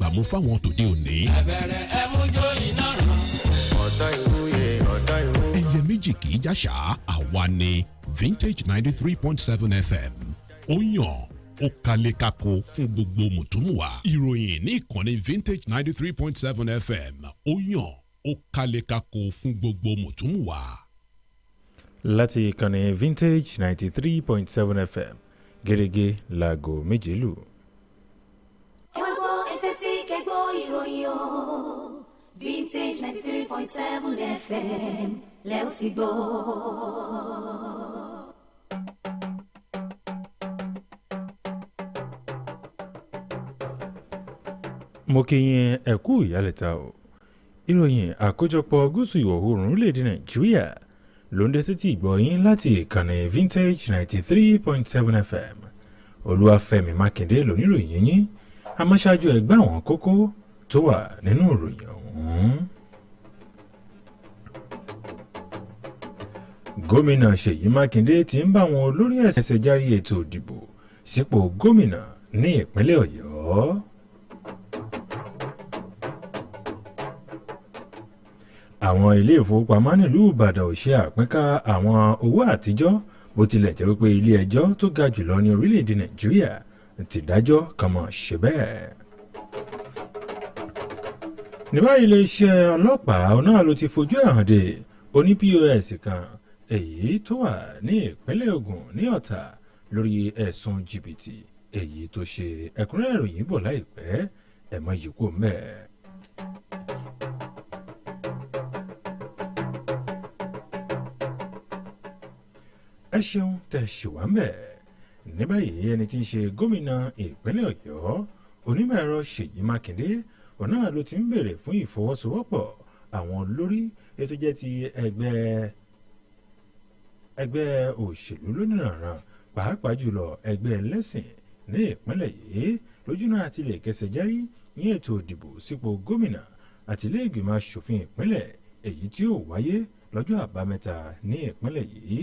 bágbàmú fáwọn tòde òní. ẹ̀bẹ̀rẹ̀ ẹ̀mújó iná ràn. ọ̀tọ̀ ìwúye ọ̀tọ̀ ìwúye. ẹyẹ méjì kì í jàṣà àwa ni Vintage 93.7 FM ó yàn ó kalẹ̀ kako fún gbogbo mùtúmùwà. ìròyìn ní ìkànnì Vintage 93.7 FM ó yàn ó kalẹ̀ kako fún gbogbo mùtúmùwà. láti ìkànnì Vintage 93.7 FM gẹ́gẹ́ láago méje lù. ẹ wá gbọ́ ètè tí kẹgbọ́ ìròyìn o Vintage 93.7 FM lẹ́ ó ti gbọ́. mo kí yín ẹ kú ìyálẹ̀ta o ìròyìn àkójọpọ̀ gúúsù ìwọ̀ oòrùn orílẹ̀-èdè Nàìjíríà ló ń dé títí ìgbọ́ yín láti ìkànnì Vintage 93.7 FM Olúwafẹ́mi Mákindé lóníròyìn yín amáṣáájú ẹgbẹ́ àwọn kókó tó wà nínú ìròyìn ọ̀hún. Gómìnà Ṣèyí Mákindé ti ń bá àwọn olórí ẹ̀sìn járí ètò ìdìbò sípò gómìnà ní ìpínlẹ̀ Ọ̀yọ́. àwọn ilé ìfowópamọ́ nílùú Ìbàdàn ò ṣe àpínká àwọn owó àtijọ́ bó tilẹ̀ jẹ́ wípé ilé ẹjọ́ tó ga jùlọ ní orílẹ̀-èdè Nàìjíríà ti dájọ́ kan mọ́ ṣe bẹ́ẹ̀. ní báyìí iléeṣẹ́ ọlọ́pàá náà ló ti fojú hàn dé oní POS kan èyí tó wà ní ìpínlẹ̀ Ògùn ní Ọ̀tà lórí ẹ̀sùn jìbìtì èyí tó ṣe ẹ̀kúnrẹ́rẹ́ ìròyìn bọ̀ láìpẹ́ ẹ̀mọ́ yìí kò mẹ́ẹ̀. ẹ ṣeun tẹ́ ṣì wá mẹ́ ní báyìí ẹni tí ń ṣe gómìnà ìpínlẹ̀ Ọ̀yọ́ onímọ̀ ẹ̀rọ Ṣèyí Mákindé ọ̀nà ló ti ń bèrè fún ìfọwọ́sowọ́pọ̀ àwọn olórí ètò jẹ́ ti ẹgbẹ́ òṣèlú lónìrànràn pàápàá jùlọ ẹgbẹ́ ẹlẹ́sìn ní ìpínlẹ̀ yìí lójúnà àti lè kẹsẹ̀ járí ní ètò ìdìbò sípò gómìnà àti ilé ìgbìmọ̀ aṣòfin ìpínlẹ̀ èyí tí ó wáyé lọ́jọ́ àbámẹ́ta ní ìpínlẹ̀ yìí.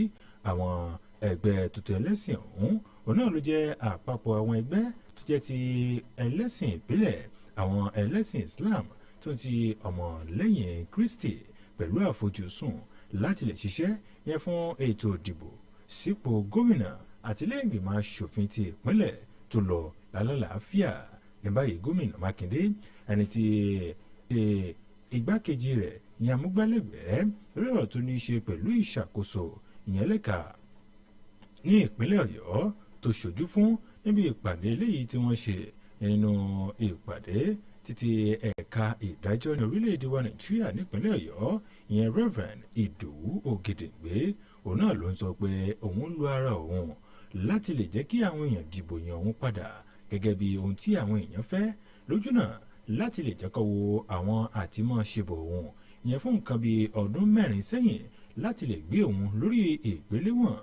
àwọn ẹgbẹ́ tuntun ẹlẹ́sìn ọ̀hún náà ló jẹ́ àpapọ̀ àwọn ẹgbẹ́ tó jẹ́ ti ẹlẹ́sìn ìbílẹ̀ àwọn ẹlẹ́sìn Islam tó ti ọmọlẹ́yìn Kristi pẹ̀lú àfojúsùn láti lè ṣiṣẹ́ yẹn fún ètò ìdìbò sípò gómìnà àti ilé ìgbìmọ̀ aṣòfin ti ìpínlẹ̀ tó lọ lálàáfíà. ní báyìí gómìnà Mákindé ẹni tí ṣe igbákejì rẹ̀ ìyẹn amúgbálẹ́gbẹ̀ẹ́ lórí ọ̀rọ̀ tó ní í ṣe pẹ̀lú ìṣàkóso ìyẹn lẹ́ka ní ìpínlẹ̀ Ọ̀yọ́ tó ṣojú fún níbi ìpàdé eléyìí tí wọ́n ṣe nínú ìpàdé títí ẹ̀ka ìdájọ́ ní orílẹ̀-èdè wa Nàìjíríà nípínlẹ̀ Ọ̀yọ́ ìyẹn Reverend Ìdòwú Ògèdèngbé òun náà ló ń sọ pé òun ń lo ara òun láti lè jẹ́ kí àwọn èèyàn dìbò yan òun padà gẹ́gẹ́ bí ohun tí àwọn èèyàn fẹ́ lójúnà láti lè jẹ́ kó wo àwọn àtìmọ́ṣebọ̀ òun ìyẹn fún nǹkan bí ọdún 4 sẹ́yìn láti lè gbé òun lórí ìgbéléwọ̀n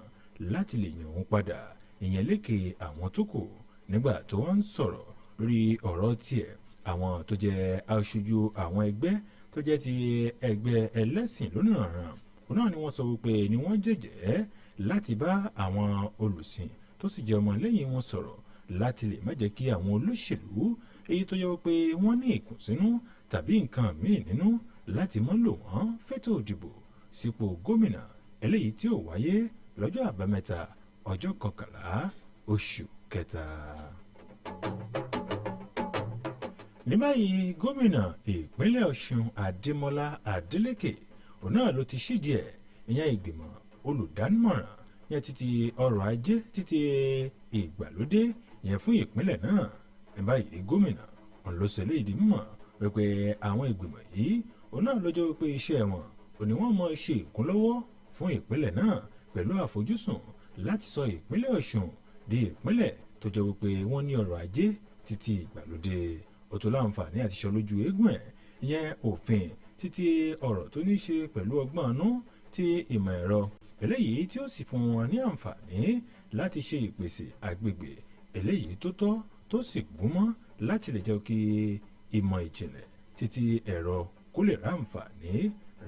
láti lè yàn òun padà ìyẹn lékè àwọn tó kù nígbà tó wọ́n ń sọ̀rọ̀ lórí ọ̀rọ̀ tiẹ̀ àwọn tó jẹ́ aṣojú àwọn ẹgbẹ́ tó jẹ́ ti ẹgbẹ́ ẹlẹ́sìn lónìrànràn òun náà ni wọ́n sọ wípé ni wọ́n jẹ́jẹ́ láti bá àwọn olùsìn tó sì jẹ́ ọmọlẹ́yìn wọn sọ̀rọ̀ láti lè má jẹ́ kí àwọn olóṣèlú èyí tó yẹ pé wọ́n ní ìkùnsínú tàbí nǹkan míì nínú láti mọ́ lò wọ́n fẹ́tò ìdìbò sípò gómìnà eléyìí tí ó wáyé lọ́jọ́ àbámẹ́ta ọjọ́ 11 oṣù kẹta. ní báyìí gómìnà ìpínlẹ̀ Ọ̀ṣun Adémọ́lá Adélékè òun náà ló ti ṣídìí ẹ̀ ìyẹn ìgbìmọ̀ olùdámọ̀ràn yẹn títí ọrọ̀ ajé títí ìgbàlódé yẹn fún ìpínlẹ̀ náà. ní báyìí gómìnà òun ló sọ eléyìí di mímọ̀ wípé àwọn ìgbìmọ̀ yìí òun náà ló jẹ́ wípé iṣẹ́ wọn òní wọ́n mọ ṣe ìkúnlọ́wọ́ fún ìpínlẹ̀ náà pẹ̀lú àfojúsùn láti sọ ìpínlẹ̀ Ọ̀ṣun di ìpínlẹ̀ tó jẹ́ wípé wọ́n ní ọrọ̀ ajé títí ìgbàlódé ó tó láǹfààní àti ṣọ lójú eégún ẹ̀ ìyẹn òfin títí ọ̀rọ̀ tó ní ṣe pẹ̀lú ọgbọ́n àánú ti ìmọ̀ ẹ̀rọ eléyìí tí ó sì fún wọn ní àǹfààní láti ṣe ìpèsè agbègbè eléyìí tó tọ́ tó sì gúnmọ́ láti lè jẹ́ kí ìmọ̀ ìjìnlẹ̀ títí ẹ̀rọ kó lè ráǹfààní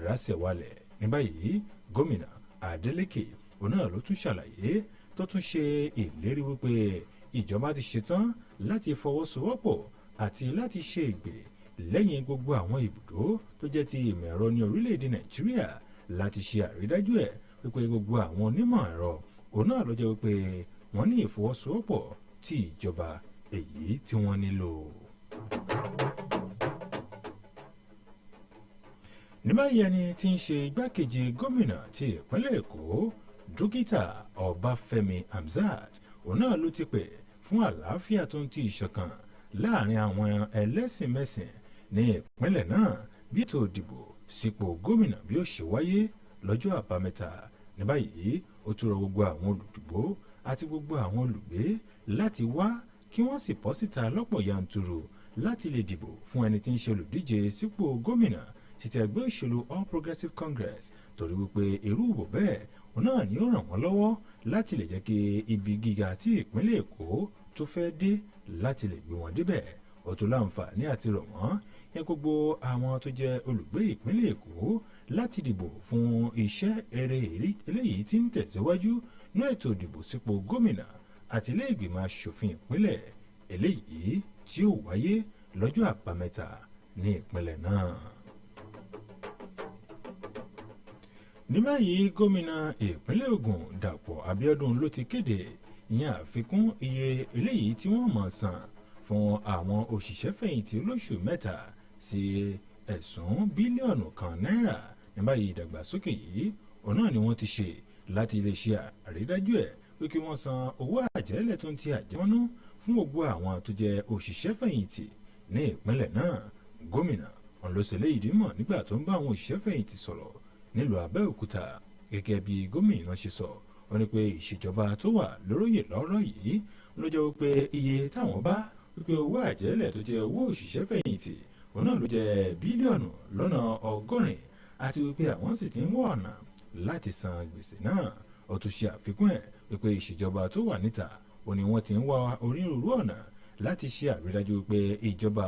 rásẹ̀wálẹ̀. ní báyìí gómìnà Adeleke òun náà ló tún ṣàlàyé tó tún ṣe ìlérí wípé ìjọba ti ṣetán láti fọwọ́sowọ́pọ̀ àti láti ṣe ìgbè lẹ́yìn gbogbo àwọn ibùdó tó jẹ́ ti ìmọ̀ ẹ̀rọ ní orílẹ̀-èdè Nàìjíríà láti ṣe àrídájú ẹ̀ wípé gbogbo àwọn onímọ̀ ẹ̀rọ òun náà ló jẹ́ wípé wọ́n ní ìfọwọ́sowọ́pọ̀ tí ìjọba èyí tí wọ́n nílò. ní báyìí ẹni tí ń ṣe igbákejì gómìnà ti ìpínlẹ̀ Èkó dókítà Ọbáfẹ́mi Hamzat òun náà ló ti pè fún àlàáfíà tó ń ti ìṣọ̀kan láàrin àwọn ẹlẹ́sìn mẹ́sìn ní ìpínlẹ̀ náà bí ètò ìdìbò sípò gómìnà bí ó ṣe wáyé lọ́jọ́ àbámẹ́ta. ní báyìí ó tún rọ gbogbo àwọn olùdìbò àti gbogbo àwọn olùgbé láti wá kí wọ́n sì bọ́ síta lọ́pọ̀ yanturu láti lè dìbò fún ẹni tí ń ṣe olùdíje sípò gómìnà títí ẹgbẹ́ òṣèlú All Progressives Congress torí wípé irú ìbò bẹ́ẹ̀ òun náà ni ó ràn wọ́n lọ́wọ́ láti lè jẹ́ kí ibi gíga tí ìpínlẹ̀ Èkó tó fẹ́ dé láti lè gbé wọn débẹ̀. ó tún láǹfààní àti rọ̀ wọ́n yẹn gbogbo àwọn tó jẹ́ olùgbé ìpínlẹ̀ Èkó láti dìbò fún iṣẹ́ eré eléyìí tí ń tẹ̀síwájú ní ètò ìdìbò sípò gómìnà àti ilé ìgbìmọ̀ aṣòfin ìpínlẹ̀ eléyìí tí ó wáyé lọ́jọ́ àbámẹ́ta ní ìpínlẹ̀ náà. ní báyìí gómìnà ìpínlẹ̀ Ògùn Dàpọ̀ Abíọ́dún ló ti kéde ìyẹn àfikún iye eléyìí tí wọ́n máa san fún àwọn òṣìṣẹ́ fẹ̀yìntì olóṣù mẹ́ta sí ẹ̀sùn bílíọ̀nù kan náírà. ní báyìí ìdàgbàsókè yìí òun náà ni wọ́n ti ṣe láti lè ṣe àrídájú ẹ̀ pé kí wọ́n san owó àjẹ́lẹ̀ tó ń ti àjẹmọ́nú fún gbogbo àwọn tó jẹ́ òṣìṣẹ́ fẹ̀yìntì ní ìpínlẹ̀ náà. gómìnà ọ̀hún ló ṣèlérí ìdí mọ̀ nígbà tó ń bá àwọn òṣìṣẹ́ fẹ̀yìntì sọ̀rọ̀ nílùú Abẹ́òkúta. gẹ́gẹ́ bí gómìnà ṣe sọ ó ní pé ìṣèjọba tó wà lóróyè lọ́rọ̀ yìí ló jẹ́ wípé iye táwọn bá wípé owó àjẹ́lẹ̀ tó jẹ́ owó òṣìṣẹ́ fẹ̀yìntì òun náà ló jẹ́ bílíọ̀nù lọ́nà 100 àti wípé àwọn sì ti ń wá ọ̀nà láti san gbèsè náà. ó tún ṣe àfikún ẹ̀ wípé ìṣèjọba tó wà níta ó ní wọ́n ti ń wá onírúurú ọ̀nà láti ṣe àrídájú pé ìjọba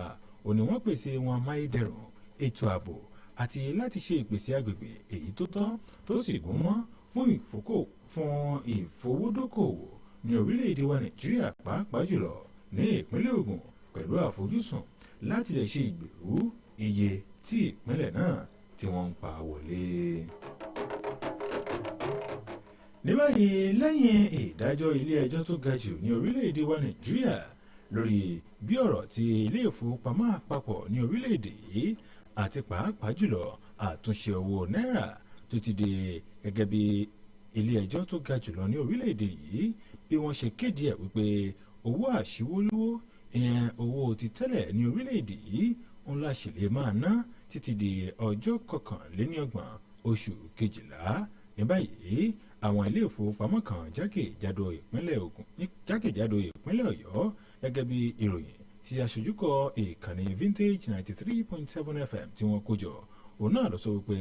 ó ní wọ́n pèsè wọn amáyédẹrùn ètò ààbò àti láti ṣe ìpèsè agbègbè èyí tó tọ́ tó sì gún mọ́ fún ìfowódókòwò ní orílẹ̀-èdè wa Nàìjíríà pàápàá jùlọ ní ìpínlẹ̀ Ògùn pẹ̀lú àfojúsùn láti lè ṣe ìgbèrú iye tí ìpínlẹ̀ náà tí wọ́n ń pa wọlé. ní báyìí lẹ́yìn ìdájọ́ ilé ẹjọ́ tó ga jù ní orílẹ̀-èdè wa Nàìjíríà lórí bí ọ̀rọ̀ tí ilé ìfowópamọ́ àpapọ̀ ní orílẹ̀-èdè yìí àti pàápàá jùlọ àtúnṣe owó náírà tó ti di gẹ́gẹ́ bí ilé ẹjọ́ tó ga jùlọ ní orílẹ̀-èdè yìí bí wọ́n ṣe kéde ẹ̀ wípé owó àṣìwólówó ìyẹn owó ti tẹ́lẹ̀ ní orílẹ̀-èdè yìí ń láṣẹ lè máa ná títí di ọjọ́ 21 oṣù kejìlá. ní báyìí àwọn ilé ìfowópamọ́ kan jákèjádò ìpínlẹ̀ Ọ̀yọ́ gẹ́gẹ́ bí ìròyìn tí aṣojúkọ ìkànnì Vintage 93.7 FM tí wọ́n kó jọ òun náà lọ sọ wípé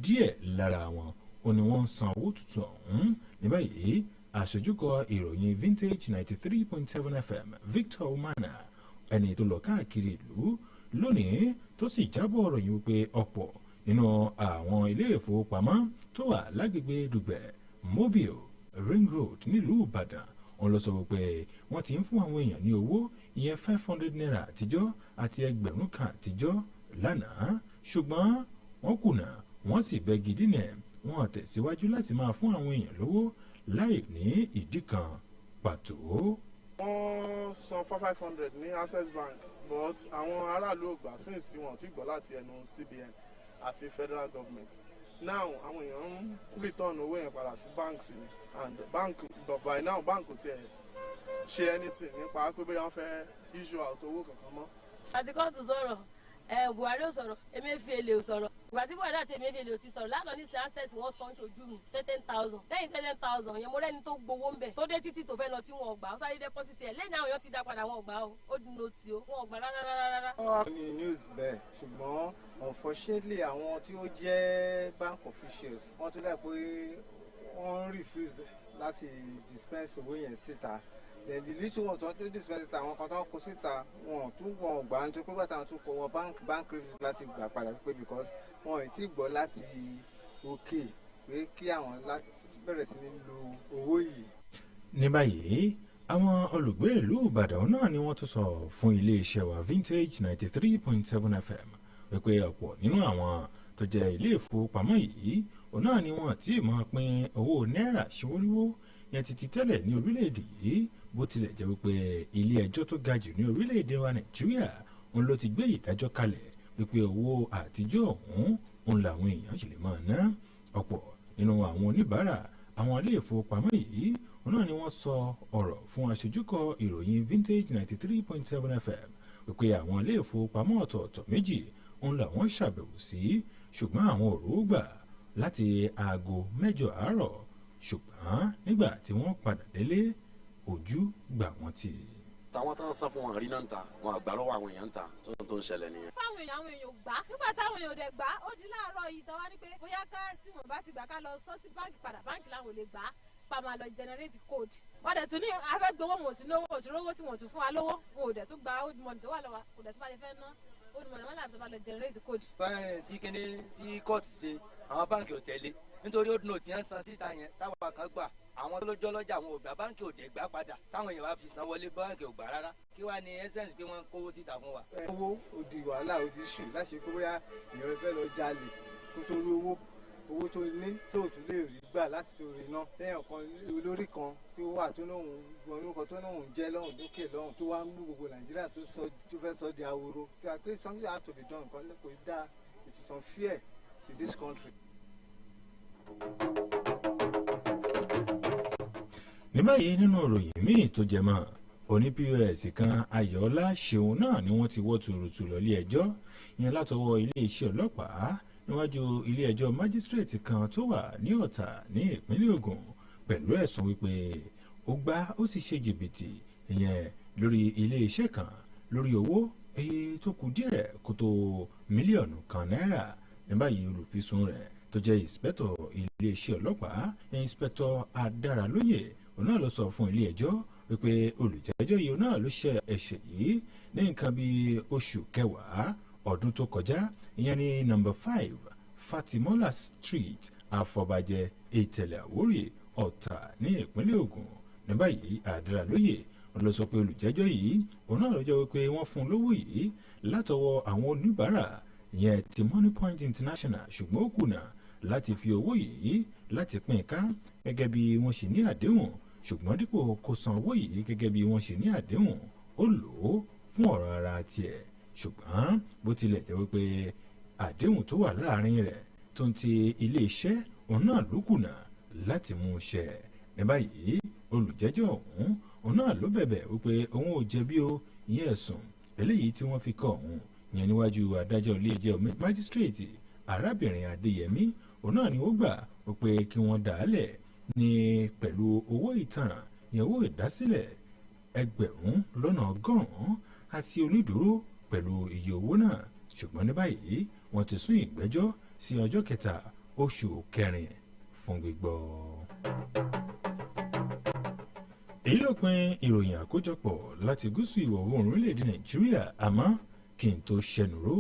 díẹ̀ lára wọn ò ní wọ́n san owó tuntun ọ̀hún. ní báyìí aṣojúkọ ìròyìn Vintage 93.7 FM Victor Umana ẹni tó lọ káàkiri ìlú lónìí tó sì jábọ̀ ròyìn wípé ọ̀pọ̀ nínú àwọn ilé ìfowópamọ́ tó wà lágbègbè Dùgbẹ̀ Mobile Ring Road nílùú Ìbàdàn wọ́n lọ sọ wípé wọ́n ti ń fún àwọn èèyàn ní owó ìyẹn 500 naira àtijọ́ àti 1000 kan àtijọ́ lánàá ṣùgbọ́n wọ́n kùnà wọ́n sì bẹ́gi dínà wọ́n tẹ̀síwájú láti máa fún àwọn èèyàn lówó láì ní ìdí kan pàtó. wọ́n san 500 ní Access Bank but àwọn aráàlú ò gbà since tí wọ́n ti gbọ́ láti ẹnu CBN àti federal government. now àwọn èèyàn ń return owó yẹn padà sí banks ni and bank but by now bank kò tiẹ̀ ṣe anything nípa pé bóyá wọ́n fẹ́ issue out owó kankan mọ́. àti kóòtù sọ̀rọ̀ Buhari ò sọ̀rọ̀ Emefiele ò sọ̀rọ̀ ìgbà tí Buhari àti Emefiele ò ti sọ̀rọ̀ lánàá ní Access wọ́n san ṣojú mi 13,000 lẹ́yìn 13,000 yẹn mo rẹ́ni tó gbowó ń bẹ̀ tó dé títí tó fẹ́ lọ tí wọ́n gbà ó sáré deposit ẹ̀ lẹ́yìn àwọn èèyàn ti dá padà wọ́n gbà ó ó dùn ó tí ó wọ́n gbà rárá. wọ́n ní news bẹ́ẹ̀ ṣùgbọ́n unfortunately àwọn tí ó jẹ́ bank officials wọ́n tún dà pé wọ́n refuse láti dispense owó yẹn síta then the little ones wọn tún dispense síta àwọn kan tó kó síta wọn tún wọn gbà nítorí pé bàtà wọn tún kó wọn bank refuse láti gbà padà pé because wọn ò tí gbọ́ láti òkè pé kí àwọn láti bẹ̀rẹ̀ sí ní lo owó yìí. ní báyìí àwọn olùgbé ìlú ìbàdàn náà ni wọ́n tún sọ fún iléeṣẹ́ wa vintage 93.7 fm wípé ọ̀pọ̀ nínú àwọn tó jẹ́ ilé ìfowópamọ́ yìí òun náà ni wọ́n ti máa pín owó náírà ṣòwòríwó yẹn ti tẹ́lẹ̀ ní orílẹ̀-èdè yìí bó tilẹ̀ jẹ́ wípé ilé ẹjọ́ tó ga jù ní orílẹ̀-èdè wa nàìjíríà òun ló ti gbé ìdájọ́ kalẹ̀ wípé owó àtijọ́ òun làwọn èèyàn sì lè máa ná ọ̀pọ̀ nínú àwọn oníbàárà àwọn ilé ìfowópamọ́ yìí òun náà ni wọ́n sọ ọ̀rọ̀ fún aṣojúkọ ìròyìn vintage 93.7 fm wípé àwọn ilé ìfowópamọ́ ọ̀tọ̀ọ̀tọ̀ méjì òun làwọn ṣàbẹ̀wò sí ṣùgbọ́n àwọn ò rówó gbà láti aago 8 àárọ̀ ṣùgbọ́n nígbà tí wọ́n padà délé ojú gbà wọ́n tì. táwọn tó ń san fún wọn rí náà ń ta wọn àgbà lọ́wọ́ àwọn èèyàn ń ta tó ń ṣẹlẹ̀ nìyẹn. fáwọn èèyàn àwọn èèyàn gbà nígbà táwọn èèyàn dẹ̀ gbà ó di láàárọ̀ yìí tán wá ní pé bóyá ká tí wọn bá ti gbà ká lọ sọ sí báńkì padà báńkì làwọn ò lè gbà pa máa lọ generate code. wọ́n dẹ̀ tún ní afẹ́gbowó wọn ò tún lówó òtún lówó tí wọ́n tún fún wa lówó wọn ò dẹ̀ tún gba old money tó wà lọ́wọ́ kò dẹ̀ sí bá ṣe fẹ́ ná old money wọn làbẹ̀ bá lọ generate code. báyìí tí kíní tí kóòtù ṣe àwọn báńkì ò tẹ̀lé nítorí old note yẹn ń san síta yẹn táwọn kan gbà àwọn tó lójọ́ lọ́jà àwọn ògbà báńkì òde gbà padà táwọn èèyàn bá fi san wọlé báńkì ògbà rárá kí wàá ní essence pé wọ́n kówó síta fún wa. owó odi wàhálà odi ṣù láti kó bóyá èèyàn fẹ́ lọ jalè kó tó rí owó tó ní tó tún lè rí gbà láti tó rí náà lẹ́yìn kan olórí kan tó wà tó lóhùn orúkọ tó lóhùn jẹ́ lọ́hùn lókè lọ́hùn tó wá ń mú gbogbo nàìjíríà tó fẹ́ sọ di ahoro tí a pé something have to be done kan kò dá it is unfair to this country. ní báyìí nínú ìròyìn míì tó jẹ mọ́ oní pọ́s kan ayọ̀ọ́lá ṣeun náà ni wọ́n ti wọ́ tuurutu lọ ilé ẹjọ́ yẹn látọwọ́ iléeṣẹ́ ọlọ́pàá níwájú ilé ẹjọ́ májísírèètì kan tó wà ní ọ̀tà ní ìpínlẹ̀ ògùn pẹ̀lú ẹ̀sùn wípé ó gbá ó sì ṣe jìbìtì ìyẹn lórí iléeṣẹ́ kan lórí owó èyí tó kù díẹ̀ kó tó mílíọ̀nù kan náírà ní báyìí olùfisùn rẹ̀ tó jẹ́ ìǹspẹ́tọ̀ iléeṣẹ́ ọlọ́pàá ìǹspẹ́tọ̀ adáralóyè òun náà ló sọ fún ilé ẹjọ́ wípé olùjẹ́jọ́ yìí náà ló ṣe ẹ̀ṣẹ̀ yìí ní nǹkan bíi oṣù kẹwàá ọdún tó kọjá ìyẹn ní number 5 Fatimola Street Afọbajẹ Ìtẹ̀lẹ̀ Àwórì Ọ̀tà ní ìpínlẹ̀ Ògùn ní báyìí Adáralóyè ló sọ pé olùjẹ́jọ́ yìí òun náà ló jẹ́ wípé wọ́n fún lówó yìí látọwọ́ àwọn oníbàárà ìyẹn ti Money Point International ṣùgbọ́n ó kùnà láti fi owó yìí láti pín ká gẹ́gẹ́ bí wọ́n ṣe ní àdéhùn ṣùgbọ́n dípò kó san owó yìí gẹ́gẹ́ bí wọ́n ṣe ní àdéhùn ó lò ó fún ọ̀rọ̀ ara tiẹ̀ ṣùgbọ́n bó tilẹ̀ jẹ́ wípé àdéhùn tó wà láàrin rẹ̀ tó ń ti iléeṣẹ́ òun náà ló kùnà láti mú un ṣẹ ní báyìí olùjẹ́jọ́ òun náà ló bẹ̀bẹ̀ wípé òun ò jẹ̀bi o ìyẹn ẹ̀sùn eléyìí tí wọ́n fi kọ́ òun yẹn níwájú adájọ́ ilé ẹjọ́ májísírèètì arábìnrin adéyẹmí òun náà ni ó gbà wípé kí wọ́n dà á lẹ̀ ní pẹ̀lú owó ìtanràn ìyẹn owó ìdásílẹ̀ 1,100 àti onídùúró pẹ̀lú iye owó náà ṣùgbọ́n ní báyìí wọ́n ti sún ìgbẹ́jọ́ sí ọjọ́ 3 oṣù kẹrin fún gbígbọ́. èyí ló pin ìròyìn àkójọpọ̀ láti gúúsù ìwọ̀ oòrùn orílẹ̀-èdè nàìjíríà àmọ́ kí n tó ṣẹnuró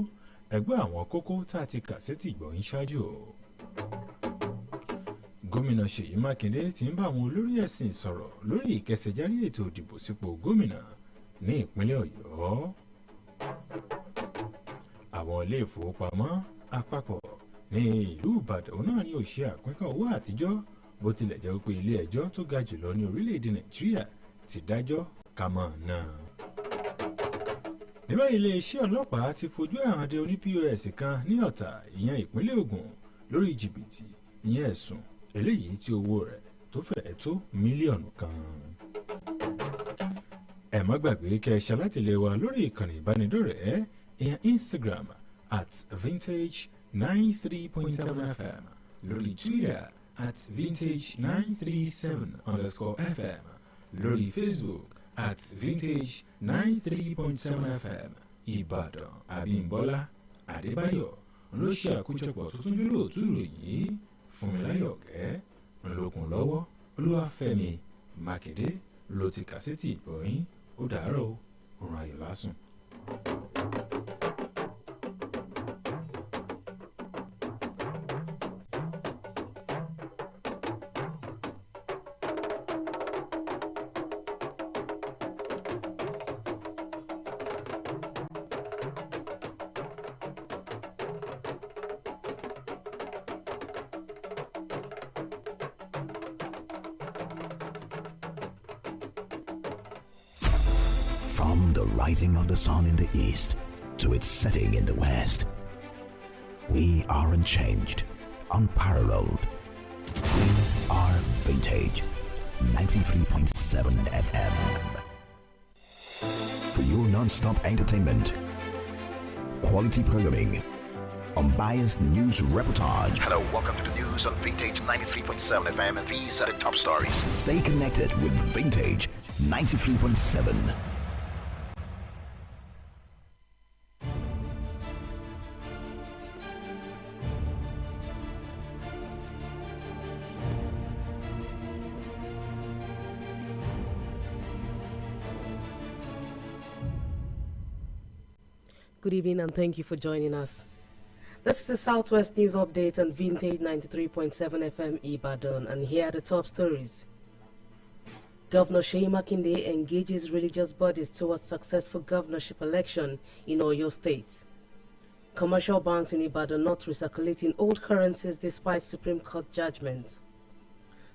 ẹgbẹ́ àwọn kókó tá a ti kà sétí ìgbọ̀nyín ṣáájú o. gómìnà ṣèyí mákindé ti ń bá àwọn olórí ẹ̀sìn sọ̀rọ̀ lórí ìkẹsẹ̀járí ètò ìdìbò sípò gómìnà ní ìpínlẹ̀ ọ̀yọ́. àwọn ilé ìfowópamọ́ àpapọ̀ ní ìlú ìbàdàn náà ni ó ṣe àpínkà owó àtijọ́ bó tilẹ̀ jẹ́ pé ilé ẹjọ́ tó ga jùlọ ní orílẹ̀-èdè nàìjíríà ti dájọ́ kàmọ́ náà. nígbà iléeṣẹ́ ọlọ́pàá ti fojú àwọn de oní pọ́s kan ní ọ̀tà ìyẹn ìpínlẹ̀ ògùn lórí jìbìtì ìyẹn ẹ̀sùn eléyìí tí owó rẹ̀ tó fẹ́ẹ̀ tó mílíọ̀nù kan. ẹ má gbàgbé kẹ́ ẹ ṣalátìlẹ̀ wa lórí ìkànnì ìbánidọ́rẹ̀ẹ́ ìyẹn Instagram @vintage93.7fm lórí Twitter @vintage937_fm lórí Facebook @vintage93.7fm Ìbàdàn Abímbọ́lá Adébáyọ̀ ló ṣe àkójọpọ̀ tó tún jùlọ òtún ìròyìn Fúnmiláyọ̀ Ọ̀kẹ́ ńlọkùn lọ́wọ́ Olúwafẹ́mi Mákindé ló ti kàsẹ́tì ìgbọ̀nyín ó dàárọ̀ òrùn ayọ̀ lásùn. From the rising of the sun in the east to its setting in the west, we are unchanged, unparalleled. We are Vintage 93.7 FM. For your non-stop entertainment, quality programming, unbiased news reportage. Hello, welcome to the news on Vintage 93.7 FM, and these are the top stories. Stay connected with Vintage 93.7. Good evening and thank you for joining us. This is the Southwest News Update on Vintage 93.7 FM Ibadan, and here are the top stories. Governor Seyi Makinde engages religious bodies towards successful governorship election in Oyo State. Commercial banks in Ibadan not recirculating old currencies despite Supreme Court judgment.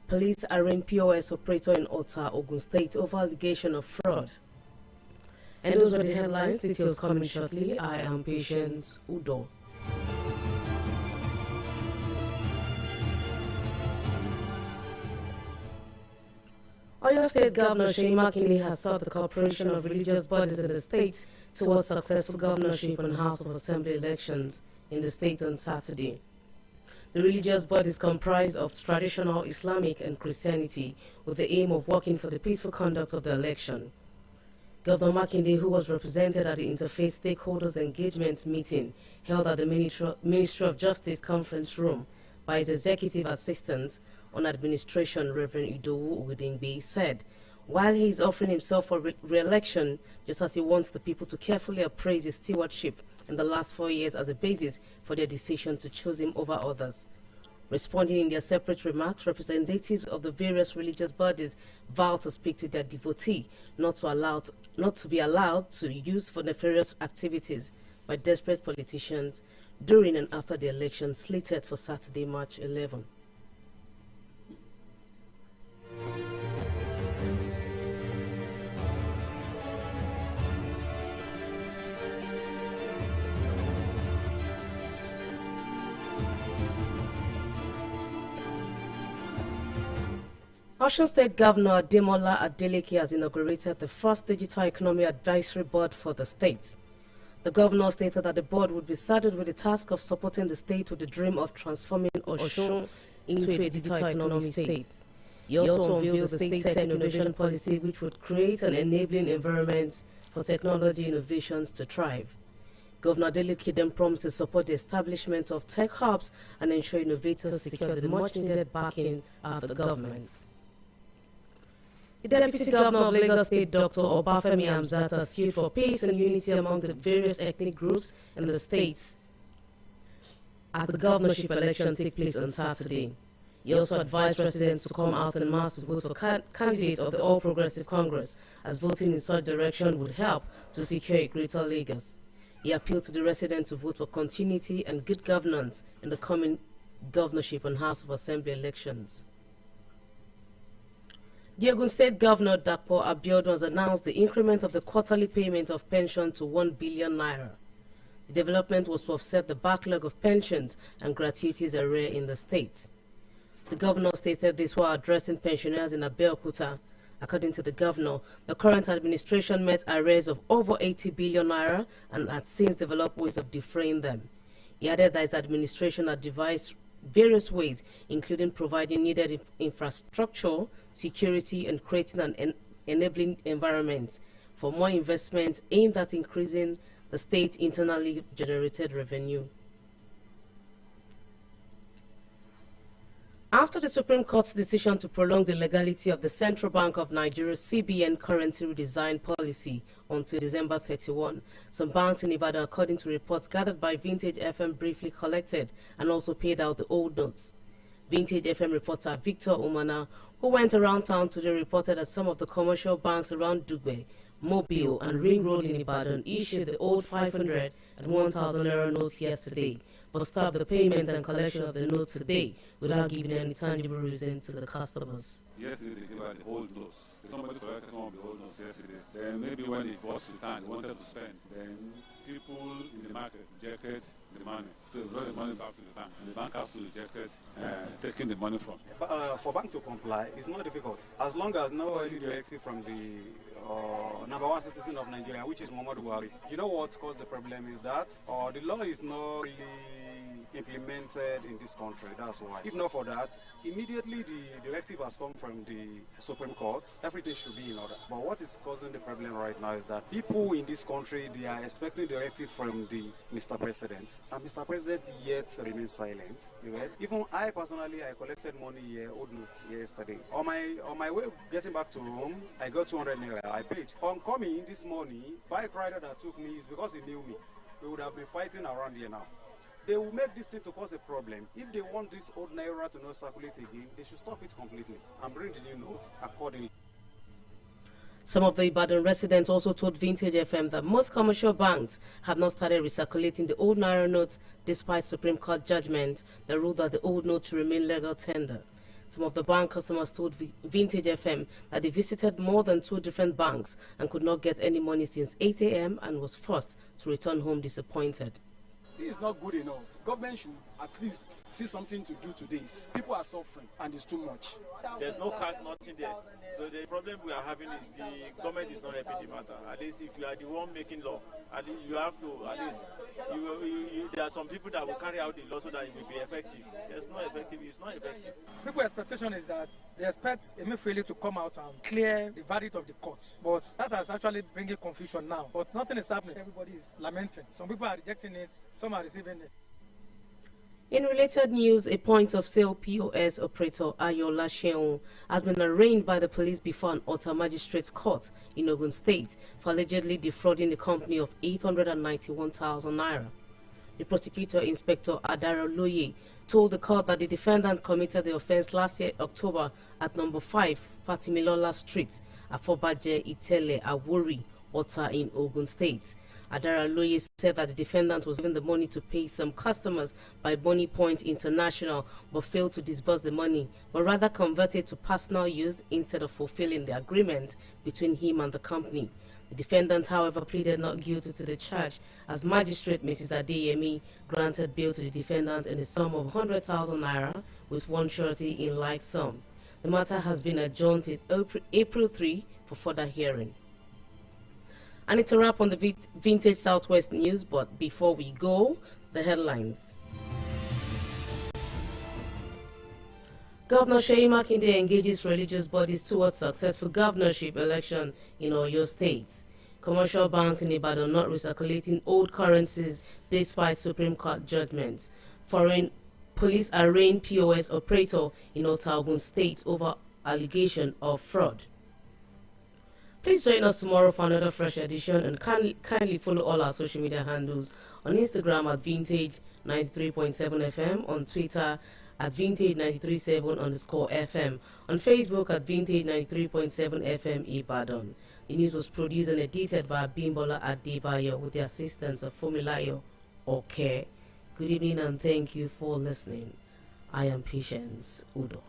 Police arraign POS operator in Ota, Ogun State over allegation of fraud. And those were the headlines. Details coming shortly. I am Patience Udo. Oyo State Governor Seyi Makinde has sought the cooperation of religious bodies in the state towards successful governorship and House of Assembly elections in the state on Saturday. The religious bodies comprise of traditional Islamic and Christianity with the aim of working for the peaceful conduct of the election. Governor Makinde, who was represented at the Interfaith Stakeholders Engagement meeting held at the Ministry of Justice Conference Room by his executive assistant on administration, Reverend Idowu Ogudingbe, said, while he is offering himself for re-election, just as he wants the people to carefully appraise his stewardship in the last 4 years as a basis for their decision to choose him over others. Responding in their separate remarks, representatives of the various religious bodies vowed to speak to their devotee, not to be allowed to use for nefarious activities by desperate politicians during and after the election slated for Saturday, March 11. Osun State Governor Ademola Adeleke has inaugurated the first Digital Economy Advisory Board for the state. The governor stated that the board would be saddled with the task of supporting the state with the dream of transforming Osun into a digital economy state. He also unveiled the state tech innovation policy, which would create an enabling environment for technology innovations to thrive. Governor Adeleke then promised to support the establishment of tech hubs and ensure innovators secure the much-needed backing of the government. The Deputy Governor of Lagos State, Dr. Obafemi Hamzat, sued for peace and unity among the various ethnic groups in the states as the governorship election take place on Saturday. He also advised residents to come out en masse to vote for candidate of the All Progressive Congress, as voting in such direction would help to secure a greater Lagos. He appealed to the residents to vote for continuity and good governance in the coming governorship and House of Assembly elections. The Ogun State Governor Dapo Abiodun has announced the increment of the quarterly payment of pension to 1 billion naira. The development was to offset the backlog of pensions and gratuities arrears in the state. The governor stated this while addressing pensioners in Abeokuta. According to the governor, the current administration met arrears of over 80 billion naira and had since developed ways of defraying them. He added that his administration had devised various ways, including providing needed infrastructure, security, and creating an enabling environment for more investment aimed at increasing the state internally generated revenue. After the Supreme Court's decision to prolong the legality of the Central Bank of Nigeria's CBN currency redesign policy until December 31, some banks in Ibadan, according to reports gathered by Vintage FM, briefly collected and also paid out the old notes. Vintage FM reporter Victor Umana, who went around town today, reported that some of the commercial banks around Dugbe Mobile, and Ring Road in Ibadan issued the old 500 and 1,000 naira notes yesterday, but stopped the payment and collection of the notes today without giving any tangible reason to the customers. Yesterday they gave out the whole notes. Somebody collected some of the whole notes yesterday. Then maybe when it was returned, they wanted to spend. Then people in the market rejected the money. So brought the money back to the bank. And the bank has to reject taking the money from. For bank to comply, it's not difficult. As long as no early directive from the number one citizen of Nigeria, which is Muhammadu Buhari. You know what caused the problem is that the law is not really implemented in this country. That's why. If not for that, immediately the directive has come from the Supreme Court. Everything should be in order. But what is causing the problem right now is that people in this country, they are expecting directive from the Mr. President, and Mr. President yet remains silent. You get? Even I personally, I collected money here, old notes yesterday. On my way getting back to home, I got 200 naira. I paid. On coming this morning, bike rider that took me is because he knew me. We would have been fighting around here now. They will make this thing to cause a problem. If they want this old naira to not circulate again, they should stop it completely and bring the new note accordingly. Some of the Ibadan residents also told Vintage FM that most commercial banks have not started recirculating the old naira notes despite Supreme Court judgment that ruled that the old notes should remain legal tender. Some of the bank customers told Vintage FM that they visited more than 2 different banks and could not get any money since 8 a.m. and was forced to return home disappointed. This is not good enough. Government should at least see something to do to this. People are suffering and it's too much. There's no cash, nothing there. So the problem we are having is the government is not helping the matter. At least if you are the one making law, at least you have to, at least, there are some people that will carry out the law so that it will be effective. It's not effective. People's expectation is that they expect Emefiele to come out and clear the verdict of the court. But that has actually bringing confusion now. But nothing is happening. Everybody is lamenting. Some people are rejecting it, some are receiving it. In related news, a point-of-sale POS operator, Ayola Sheun, has been arraigned by the police before an Ota Magistrates Court in Ogun State for allegedly defrauding the company of 891,000 naira. The prosecutor, Inspector Adara Loye, told the court that the defendant committed the offense last year, October, at number 5 Fatimilola Street, Afobaje Itele Awori, Ota in Ogun State. Adara Loye said that the defendant was given the money to pay some customers by Bonnie Point International but failed to disburse the money, but rather converted to personal use instead of fulfilling the agreement between him and the company. The defendant, however, pleaded not guilty to the charge as Magistrate Mrs. Adeyemi granted bail to the defendant in the sum of 100,000 naira with one surety in like sum. The matter has been adjourned to April 3 for further hearing. And it's a wrap on the Vintage Southwest News, but before we go, the headlines. Governor Seyi Makinde engages religious bodies towards successful governorship election in Oyo State. Commercial banks in Ibadan not recirculating old currencies despite Supreme Court judgments. Foreign police arraign POS operator in Ogun State over allegation of fraud. Please join us tomorrow for another fresh edition and kindly follow all our social media handles on Instagram at Vintage93.7 FM, on Twitter at Vintage937_FM, on Facebook at Vintage93.7 FM Ibadan. The news was produced and edited by Bimbola Adebayo with the assistance of Fumilayo Okay. Good evening and thank you for listening. I am Patience Udo.